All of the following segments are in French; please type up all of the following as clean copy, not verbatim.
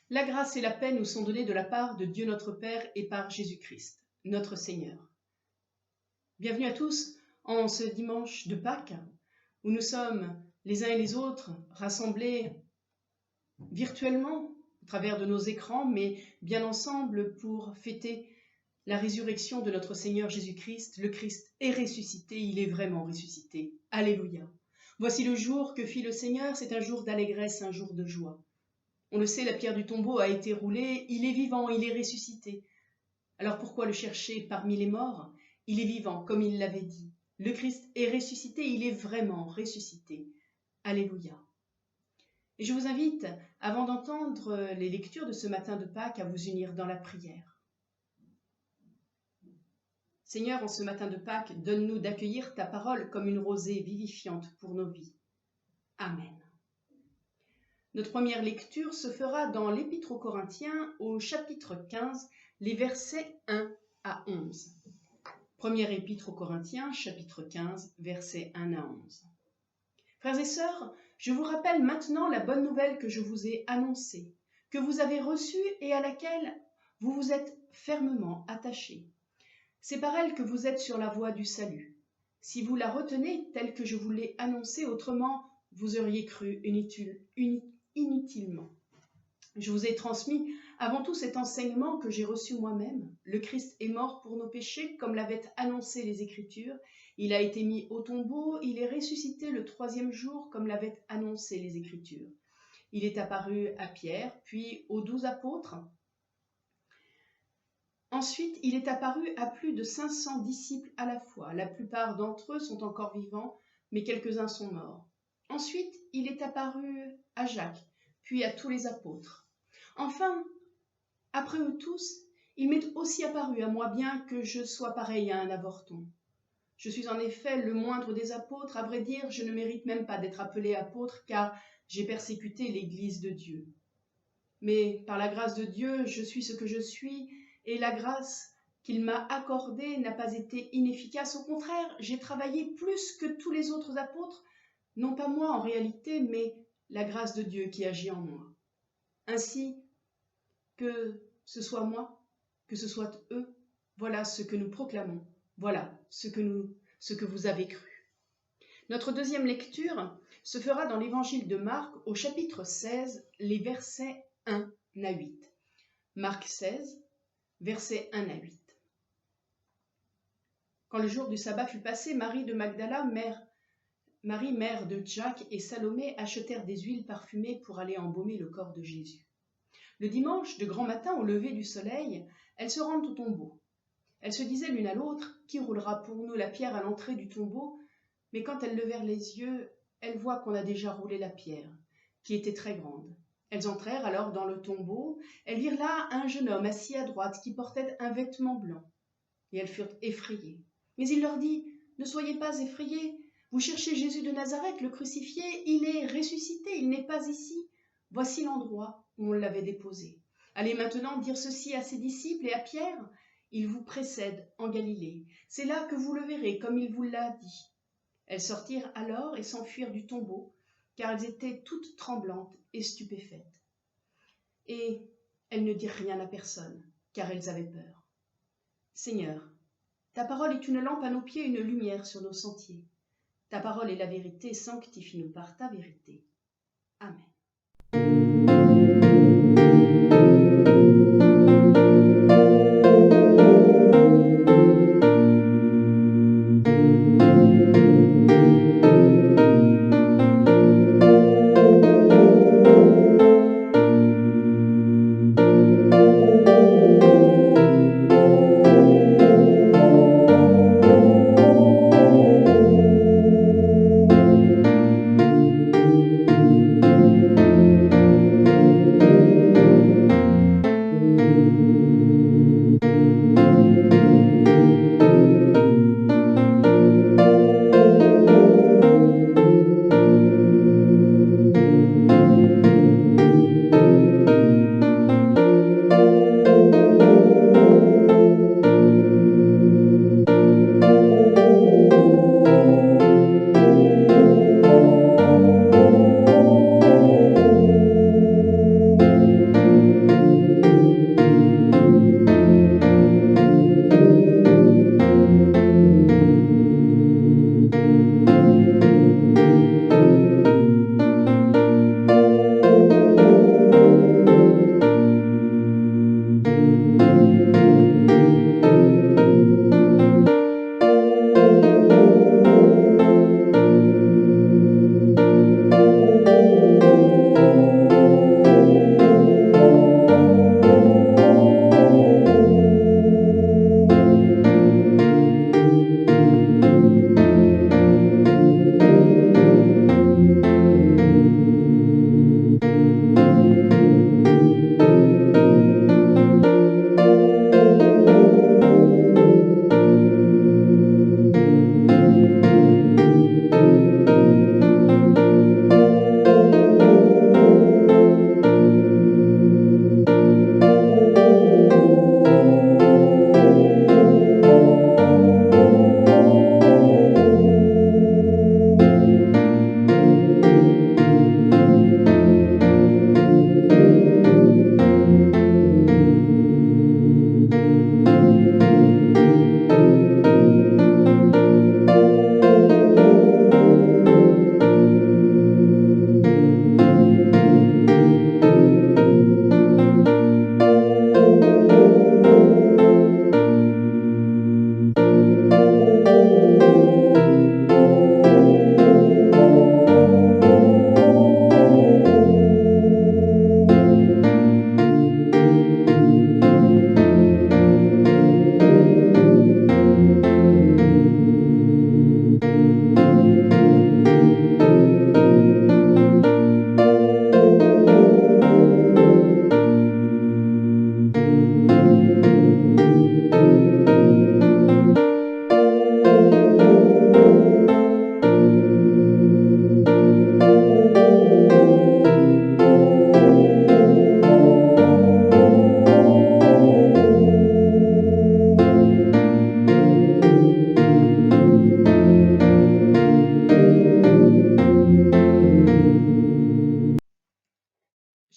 La grâce et la paix nous sont données de la part de Dieu notre Père et par Jésus-Christ, notre Seigneur. Bienvenue à tous en ce dimanche de Pâques, où nous sommes les uns et les autres rassemblés virtuellement au travers de nos écrans, mais bien ensemble pour fêter la résurrection de notre Seigneur Jésus-Christ. Le Christ est ressuscité, il est vraiment ressuscité. Alléluia. Voici le jour que fit le Seigneur, c'est un jour d'allégresse, un jour de joie. On le sait, la pierre du tombeau a été roulée, il est vivant, il est ressuscité. Alors pourquoi le chercher parmi les morts? Il est vivant, comme il l'avait dit. Le Christ est ressuscité, il est vraiment ressuscité. Alléluia. Et je vous invite, avant d'entendre les lectures de ce matin de Pâques, à vous unir dans la prière. Seigneur, en ce matin de Pâques, donne-nous d'accueillir ta parole comme une rosée vivifiante pour nos vies. Amen. Notre première lecture se fera dans l'Épître aux Corinthiens au chapitre 15, les versets 1 à 11. Première Épître aux Corinthiens, chapitre 15, versets 1 à 11. Frères et sœurs, je vous rappelle maintenant la bonne nouvelle que je vous ai annoncée, que vous avez reçue et à laquelle vous vous êtes fermement attachés. C'est par elle que vous êtes sur la voie du salut. Si vous la retenez telle que je vous l'ai annoncée, autrement, vous auriez cru inutilement. Je vous ai transmis avant tout cet enseignement que j'ai reçu moi-même. Le Christ est mort pour nos péchés, comme l'avaient annoncé les Écritures. Il a été mis au tombeau, il est ressuscité le 3e jour, comme l'avaient annoncé les Écritures. Il est apparu à Pierre, puis aux 12 apôtres. Ensuite, il est apparu à plus de 500 disciples à la fois. La plupart d'entre eux sont encore vivants, mais quelques-uns sont morts. Ensuite, il est apparu à Jacques, puis à tous les apôtres. Enfin, après eux tous, il m'est aussi apparu à moi, bien que je sois pareil à un avorton. Je suis en effet le moindre des apôtres. À vrai dire, je ne mérite même pas d'être appelé apôtre, car j'ai persécuté l'Église de Dieu. Mais par la grâce de Dieu, je suis ce que je suis, et la grâce qu'il m'a accordée n'a pas été inefficace. Au contraire, j'ai travaillé plus que tous les autres apôtres, non pas moi en réalité, mais la grâce de Dieu qui agit en moi. Ainsi, que ce soit moi, que ce soit eux, voilà ce que nous proclamons, voilà ce que vous avez cru. Notre deuxième lecture se fera dans l'évangile de Marc au chapitre 16, les versets 1 à 8. Marc 16, versets 1 à 8. Quand le jour du sabbat fut passé, Marie de Magdala, Marie, mère de Jacques, et Salomé achetèrent des huiles parfumées pour aller embaumer le corps de Jésus. Le dimanche, de grand matin, au lever du soleil, elles se rendent au tombeau. Elles se disaient l'une à l'autre, « Qui roulera pour nous la pierre à l'entrée du tombeau ?» Mais quand elles levèrent les yeux, elles voient qu'on a déjà roulé la pierre, qui était très grande. Elles entrèrent alors dans le tombeau. Elles virent là un jeune homme assis à droite qui portait un vêtement blanc. Et elles furent effrayées. Mais il leur dit, « Ne soyez pas effrayés. Vous cherchez Jésus de Nazareth, le crucifié. Il est ressuscité, il n'est pas ici. Voici l'endroit où on l'avait déposé. Allez maintenant dire ceci à ses disciples et à Pierre. Il vous précède en Galilée. C'est là que vous le verrez, comme il vous l'a dit. » Elles sortirent alors et s'enfuirent du tombeau, car elles étaient toutes tremblantes et stupéfaites. Et elles ne dirent rien à personne, car elles avaient peur. Seigneur, ta parole est une lampe à nos pieds, une lumière sur nos sentiers. Ta parole est la vérité, sanctifie-nous par ta vérité. Amen.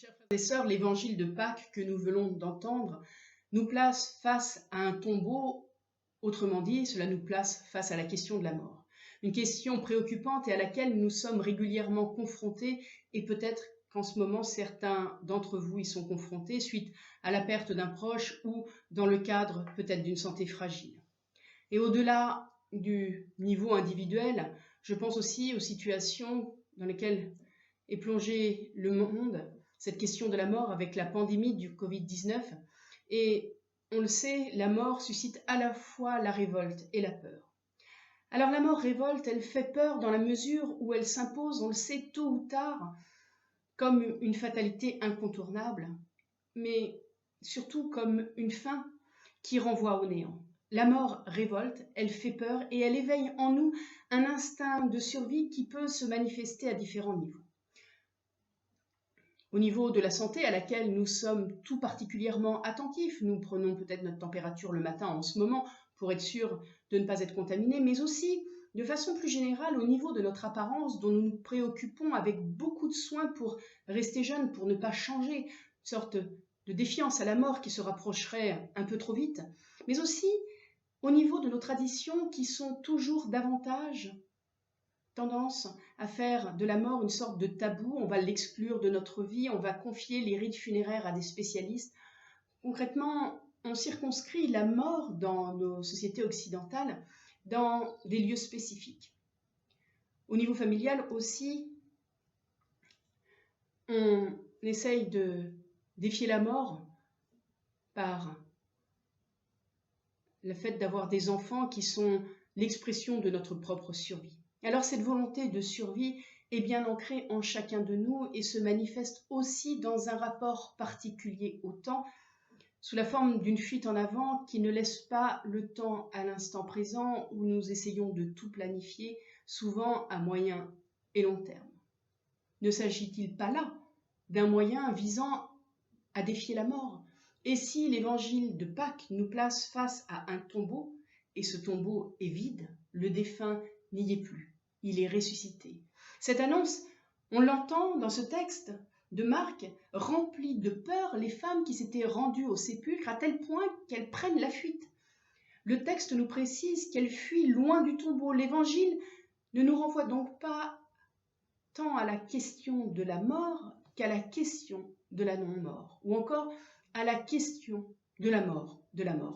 Chers frères et sœurs, l'évangile de Pâques que nous venons d'entendre nous place face à un tombeau, autrement dit, cela nous place face à la question de la mort. Une question préoccupante et à laquelle nous sommes régulièrement confrontés, et peut-être qu'en ce moment certains d'entre vous y sont confrontés suite à la perte d'un proche ou dans le cadre peut-être d'une santé fragile. Et au-delà du niveau individuel, je pense aussi aux situations dans lesquelles est plongé le monde, cette question de la mort avec la pandémie du Covid-19. Et on le sait, la mort suscite à la fois la révolte et la peur. Alors la mort révolte, elle fait peur dans la mesure où elle s'impose, on le sait, tôt ou tard, comme une fatalité incontournable, mais surtout comme une fin qui renvoie au néant. La mort révolte, elle fait peur et elle éveille en nous un instinct de survie qui peut se manifester à différents niveaux. Au niveau de la santé à laquelle nous sommes tout particulièrement attentifs, nous prenons peut-être notre température le matin en ce moment pour être sûr de ne pas être contaminé, mais aussi de façon plus générale au niveau de notre apparence dont nous nous préoccupons avec beaucoup de soin pour rester jeune, pour ne pas changer, une sorte de défiance à la mort qui se rapprocherait un peu trop vite, mais aussi au niveau de nos traditions qui sont toujours davantage tendance à faire de la mort une sorte de tabou, on va l'exclure de notre vie, on va confier les rites funéraires à des spécialistes. Concrètement, on circonscrit la mort dans nos sociétés occidentales dans des lieux spécifiques. Au niveau familial aussi, on essaye de défier la mort par le fait d'avoir des enfants qui sont l'expression de notre propre survie. Alors cette volonté de survie est bien ancrée en chacun de nous et se manifeste aussi dans un rapport particulier au temps, sous la forme d'une fuite en avant qui ne laisse pas le temps à l'instant présent où nous essayons de tout planifier, souvent à moyen et long terme. Ne s'agit-il pas là d'un moyen visant à défier la mort? Et si l'évangile de Pâques nous place face à un tombeau, et ce tombeau est vide, le défunt n'y est plus, il est ressuscité. Cette annonce, on l'entend dans ce texte de Marc, remplit de peur les femmes qui s'étaient rendues au sépulcre à tel point qu'elles prennent la fuite. Le texte nous précise qu'elles fuient loin du tombeau. L'évangile ne nous renvoie donc pas tant à la question de la mort qu'à la question de la non-mort, ou encore à la question de la mort,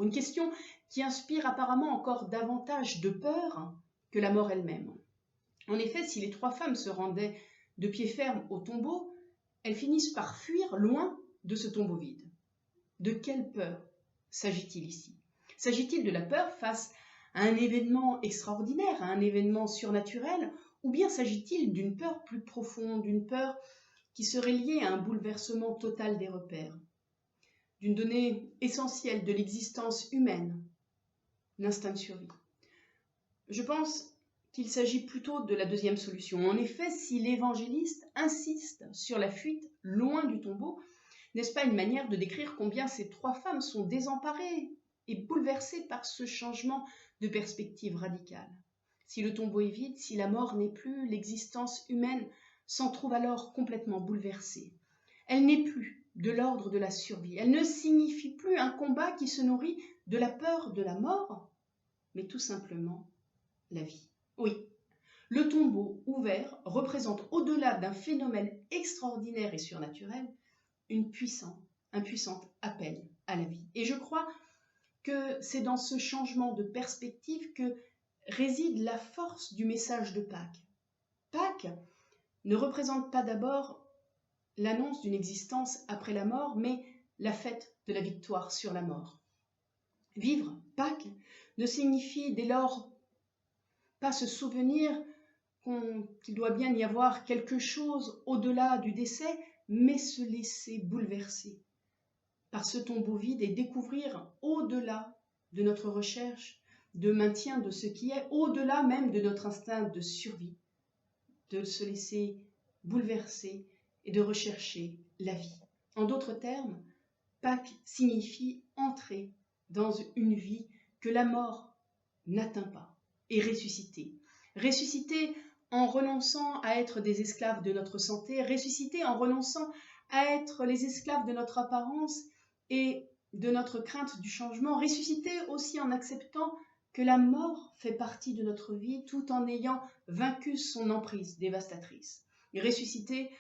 Une question qui inspire apparemment encore davantage de peur que la mort elle-même. En effet, si les trois femmes se rendaient de pied ferme au tombeau, elles finissent par fuir loin de ce tombeau vide. De quelle peur s'agit-il ici? S'agit-il de la peur face à un événement extraordinaire, à un événement surnaturel, ou bien s'agit-il d'une peur plus profonde, d'une peur qui serait liée à un bouleversement total des repères, d'une donnée essentielle de l'existence humaine, l'instinct de survie? Je pense qu'il s'agit plutôt de la deuxième solution. En effet, si l'évangéliste insiste sur la fuite loin du tombeau, n'est-ce pas une manière de décrire combien ces trois femmes sont désemparées et bouleversées par ce changement de perspective radicale? Si le tombeau est vide, si la mort n'est plus, l'existence humaine s'en trouve alors complètement bouleversée. Elle n'est plus de l'ordre de la survie. Elle ne signifie plus un combat qui se nourrit de la peur de la mort, mais tout simplement la vie. Oui, le tombeau ouvert représente, au-delà d'un phénomène extraordinaire et surnaturel, un puissant appel à la vie. Et je crois que c'est dans ce changement de perspective que réside la force du message de Pâques. Pâques ne représente pas d'abord l'annonce d'une existence après la mort, mais la fête de la victoire sur la mort. Vivre Pâques ne signifie dès lors pas se souvenir qu'il doit bien y avoir quelque chose au-delà du décès, mais se laisser bouleverser par ce tombeau vide et découvrir au-delà de notre recherche de maintien de ce qui est, au-delà même de notre instinct de survie, de se laisser bouleverser et de rechercher la vie. En d'autres termes, Pâques signifie entrer dans une vie que la mort n'atteint pas et ressusciter. Ressusciter en renonçant à être des esclaves de notre santé, ressusciter en renonçant à être les esclaves de notre apparence et de notre crainte du changement, ressusciter aussi en acceptant que la mort fait partie de notre vie tout en ayant vaincu son emprise dévastatrice. Et ressusciter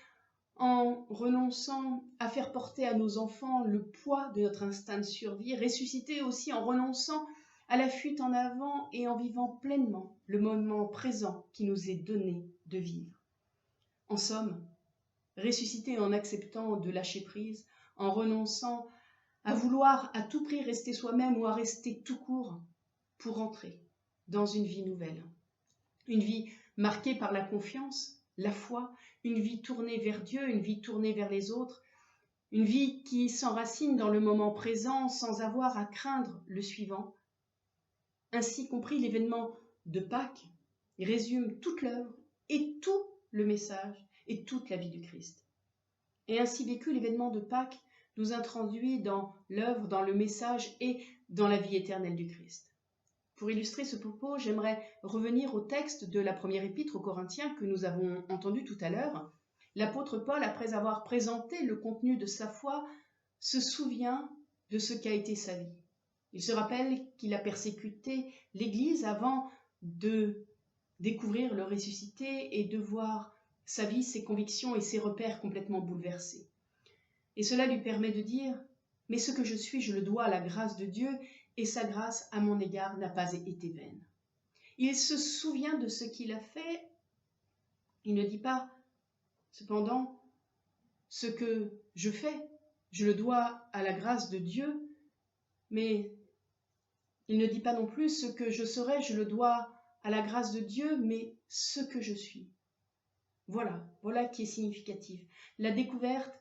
en renonçant à faire porter à nos enfants le poids de notre instinct de survie, ressusciter aussi en renonçant à la fuite en avant et en vivant pleinement le moment présent qui nous est donné de vivre. En somme, ressusciter en acceptant de lâcher prise, en renonçant à vouloir à tout prix rester soi-même ou à rester tout court pour entrer dans une vie nouvelle. Une vie marquée par la confiance, la foi, une vie tournée vers Dieu, une vie tournée vers les autres, une vie qui s'enracine dans le moment présent sans avoir à craindre le suivant. Ainsi compris, l'événement de Pâques résume toute l'œuvre et tout le message et toute la vie du Christ. Et ainsi vécu, l'événement de Pâques nous introduit dans l'œuvre, dans le message et dans la vie éternelle du Christ. Pour illustrer ce propos, j'aimerais revenir au texte de la première épître aux Corinthiens que nous avons entendu tout à l'heure. L'apôtre Paul, après avoir présenté le contenu de sa foi, se souvient de ce qu'a été sa vie. Il se rappelle qu'il a persécuté l'Église avant de découvrir le ressuscité et de voir sa vie, ses convictions et ses repères complètement bouleversés. Et cela lui permet de dire « Mais ce que je suis, je le dois à la grâce de Dieu, et sa grâce à mon égard n'a pas été vaine. » Il se souvient de ce qu'il a fait. Il ne dit pas, cependant, ce que je fais, je le dois à la grâce de Dieu, mais il ne dit pas non plus ce que je serai, je le dois à la grâce de Dieu, mais ce que je suis. Voilà qui est significatif. La découverte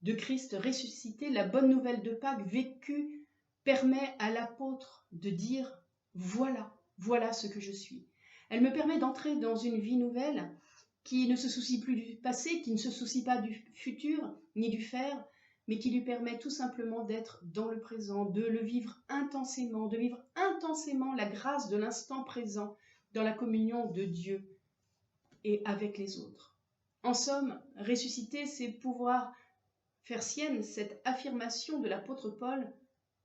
de Christ ressuscité, la bonne nouvelle de Pâques vécue, permet à l'apôtre de dire « voilà ce que je suis ». Elle me permet d'entrer dans une vie nouvelle qui ne se soucie plus du passé, qui ne se soucie pas du futur ni du faire, mais qui lui permet tout simplement d'être dans le présent, de le vivre intensément, de vivre intensément la grâce de l'instant présent dans la communion de Dieu et avec les autres. En somme, ressusciter, c'est pouvoir faire sienne cette affirmation de l'apôtre Paul,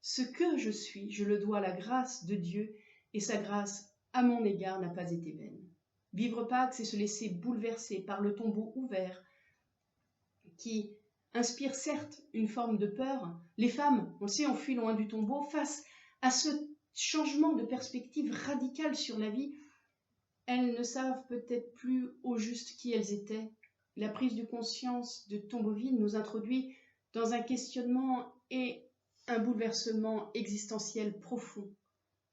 « Ce que je suis, je le dois à la grâce de Dieu, et sa grâce à mon égard n'a pas été vaine. » Vivre Pâques, c'est se laisser bouleverser par le tombeau ouvert qui inspire certes une forme de peur. Les femmes, on le sait, ont fui loin du tombeau face à ce changement de perspective radical sur la vie. Elles ne savent peut-être plus au juste qui elles étaient. La prise de conscience de tombeau vide nous introduit dans un questionnement et un bouleversement existentiel profond.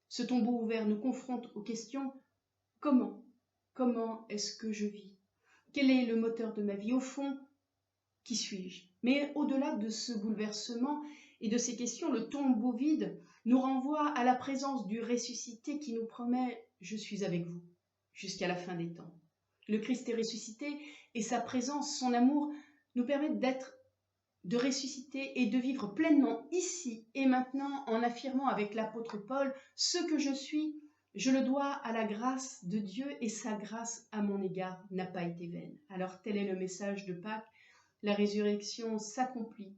Ce tombeau ouvert nous confronte aux questions « Comment ? Comment est-ce que je vis ? Quel est le moteur de ma vie ? Au fond, qui suis-je » Mais au-delà de ce bouleversement et de ces questions, le tombeau vide nous renvoie à la présence du ressuscité qui nous promet « Je suis avec vous jusqu'à la fin des temps ». Le Christ est ressuscité et sa présence, son amour, nous permettent de ressusciter et de vivre pleinement ici et maintenant en affirmant avec l'apôtre Paul « Ce que je suis, je le dois à la grâce de Dieu et sa grâce à mon égard n'a pas été vaine. » Alors tel est le message de Pâques. La résurrection s'accomplit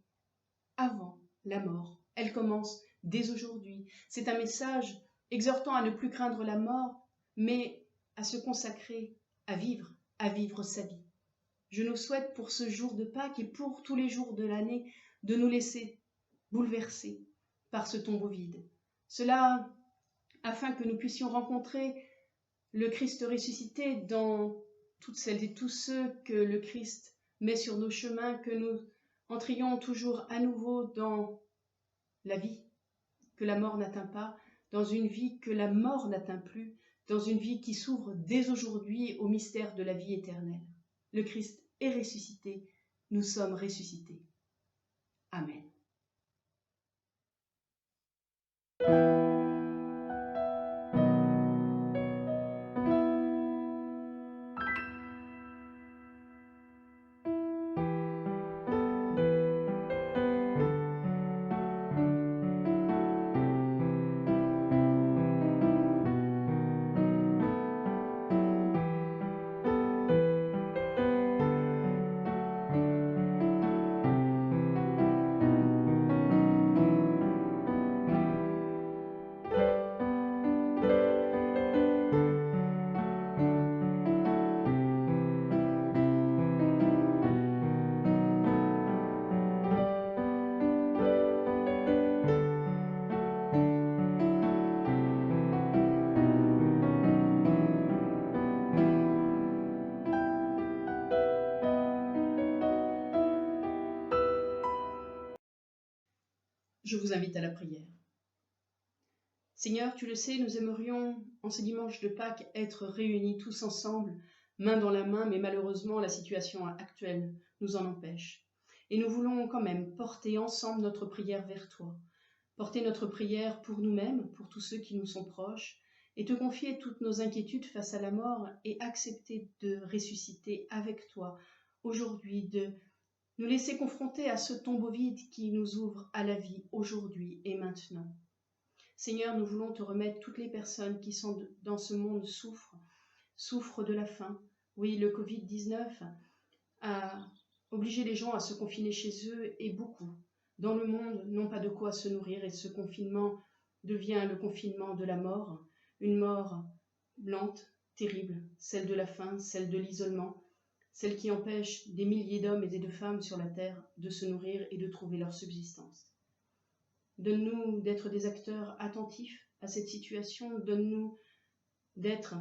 avant la mort. Elle commence dès aujourd'hui. C'est un message exhortant à ne plus craindre la mort, mais à se consacrer à vivre sa vie. Je nous souhaite pour ce jour de Pâques et pour tous les jours de l'année de nous laisser bouleverser par ce tombeau vide. Cela afin que nous puissions rencontrer le Christ ressuscité dans toutes celles et tous ceux que le Christ met sur nos chemins, que nous entrions toujours à nouveau dans la vie que la mort n'atteint pas, dans une vie que la mort n'atteint plus, dans une vie qui s'ouvre dès aujourd'hui au mystère de la vie éternelle. Le Christ est ressuscité, nous sommes ressuscités. Amen. Je vous invite à la prière. Seigneur, tu le sais, nous aimerions, en ce dimanche de Pâques, être réunis tous ensemble, main dans la main, mais malheureusement, la situation actuelle nous en empêche. Et nous voulons quand même porter ensemble notre prière vers toi, porter notre prière pour nous-mêmes, pour tous ceux qui nous sont proches, et te confier toutes nos inquiétudes face à la mort et accepter de ressusciter avec toi aujourd'hui, de nous laisser confronter à ce tombeau vide qui nous ouvre à la vie aujourd'hui et maintenant. Seigneur, nous voulons te remettre toutes les personnes qui sont dans ce monde souffrent de la faim. Oui, le Covid-19 a obligé les gens à se confiner chez eux et beaucoup dans le monde n'ont pas de quoi se nourrir et ce confinement devient le confinement de la mort, une mort lente, terrible, celle de la faim, celle de l'isolement, celle qui empêche des milliers d'hommes et de femmes sur la terre de se nourrir et de trouver leur subsistance. Donne-nous d'être des acteurs attentifs à cette situation, donne-nous d'être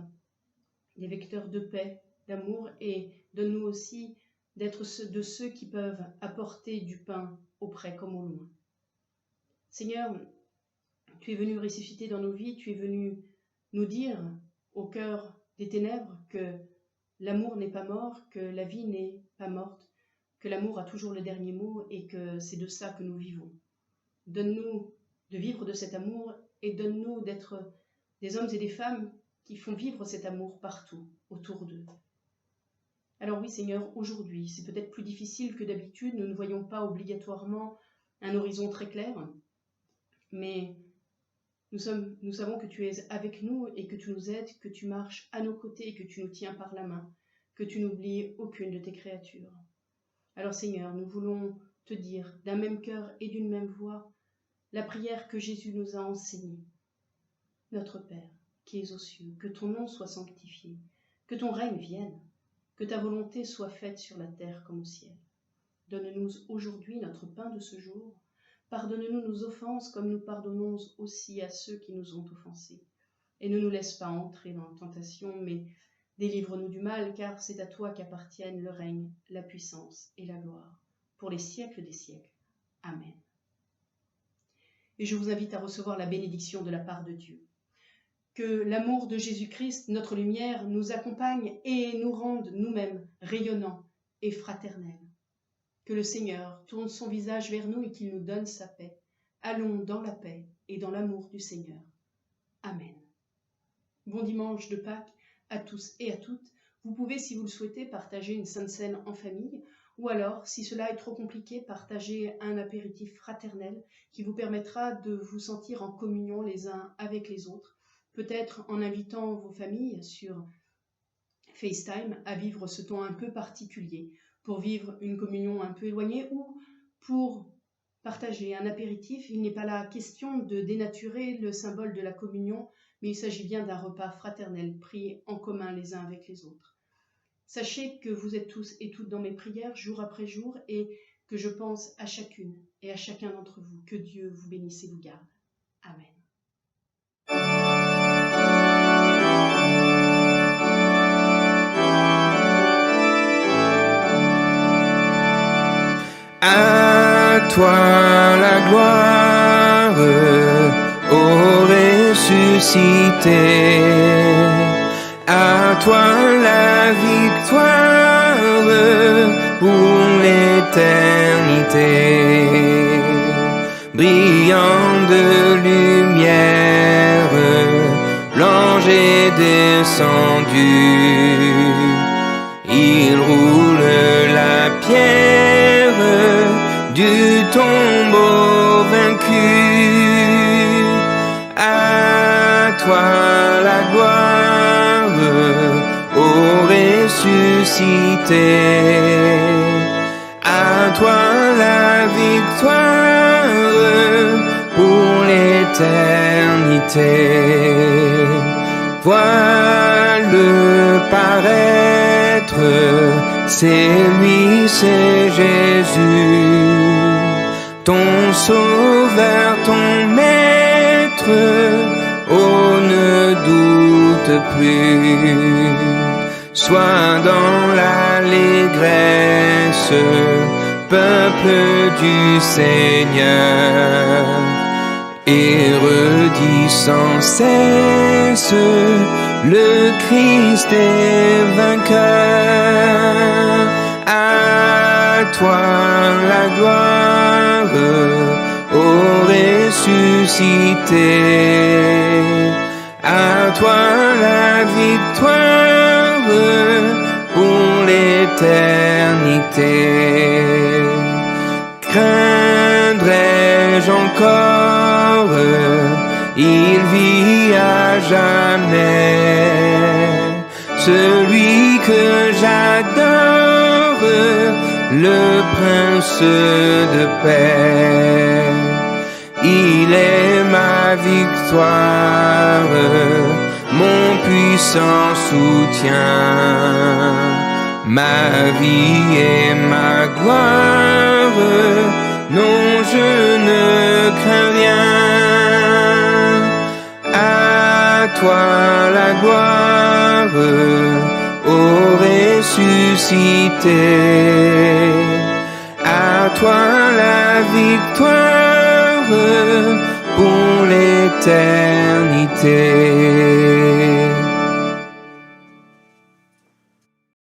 des vecteurs de paix, d'amour et donne-nous aussi d'être de ceux qui peuvent apporter du pain auprès comme au loin. Seigneur, tu es venu ressusciter dans nos vies, tu es venu nous dire au cœur des ténèbres que l'amour n'est pas mort, que la vie n'est pas morte, que l'amour a toujours le dernier mot et que c'est de ça que nous vivons. Donne-nous de vivre de cet amour et donne-nous d'être des hommes et des femmes qui font vivre cet amour partout, autour d'eux. Alors oui, Seigneur, aujourd'hui, c'est peut-être plus difficile que d'habitude, nous ne voyons pas obligatoirement un horizon très clair, mais nous savons que tu es avec nous et que tu nous aides, que tu marches à nos côtés et que tu nous tiens par la main, que tu n'oublies aucune de tes créatures. Alors Seigneur, nous voulons te dire d'un même cœur et d'une même voix la prière que Jésus nous a enseignée. Notre Père, qui es aux cieux, que ton nom soit sanctifié, que ton règne vienne, que ta volonté soit faite sur la terre comme au ciel. Donne-nous aujourd'hui notre pain de ce jour. Pardonne-nous nos offenses comme nous pardonnons aussi à ceux qui nous ont offensés. Et ne nous laisse pas entrer dans la tentation, mais délivre-nous du mal, car c'est à toi qu'appartiennent le règne, la puissance et la gloire, pour les siècles des siècles. Amen. Et je vous invite à recevoir la bénédiction de la part de Dieu. Que l'amour de Jésus-Christ, notre lumière, nous accompagne et nous rende nous-mêmes rayonnants et fraternels. Que le Seigneur tourne son visage vers nous et qu'il nous donne sa paix. Allons dans la paix et dans l'amour du Seigneur. Amen. Bon dimanche de Pâques à tous et à toutes. Vous pouvez, si vous le souhaitez, partager une Sainte Seine en famille ou alors, si cela est trop compliqué, partager un apéritif fraternel qui vous permettra de vous sentir en communion les uns avec les autres, peut-être en invitant vos familles sur FaceTime à vivre ce temps un peu particulier, pour vivre une communion un peu éloignée ou pour partager un apéritif. Il n'est pas là question de dénaturer le symbole de la communion, mais il s'agit bien d'un repas fraternel pris en commun les uns avec les autres. Sachez que vous êtes tous et toutes dans mes prières jour après jour et que je pense à chacune et à chacun d'entre vous. Que Dieu vous bénisse et vous garde. Amen. À toi la gloire, ô ressuscité. À toi la victoire pour l'éternité. Brillant de lumière, l'ange est descendu. Il roule la pierre du tombeau vaincu. À toi la gloire, ô ressuscité. À toi la victoire pour l'éternité. Vois-le paraître, c'est lui, c'est Jésus, ton sauveur, ton maître. Oh, ne doute plus, sois dans l'allégresse peuple du Seigneur, et redis sans cesse, le Christ est vainqueur. À toi la gloire, ô ressuscité, à toi la victoire pour l'éternité. Craindrai-je encore, il vit à jamais, celui que j'adore, le prince de paix. Il est ma victoire, mon puissant soutien, ma vie et ma gloire. Non, je ne crains rien. À toi la gloire, ô ressuscité. À toi la victoire pour l'éternité.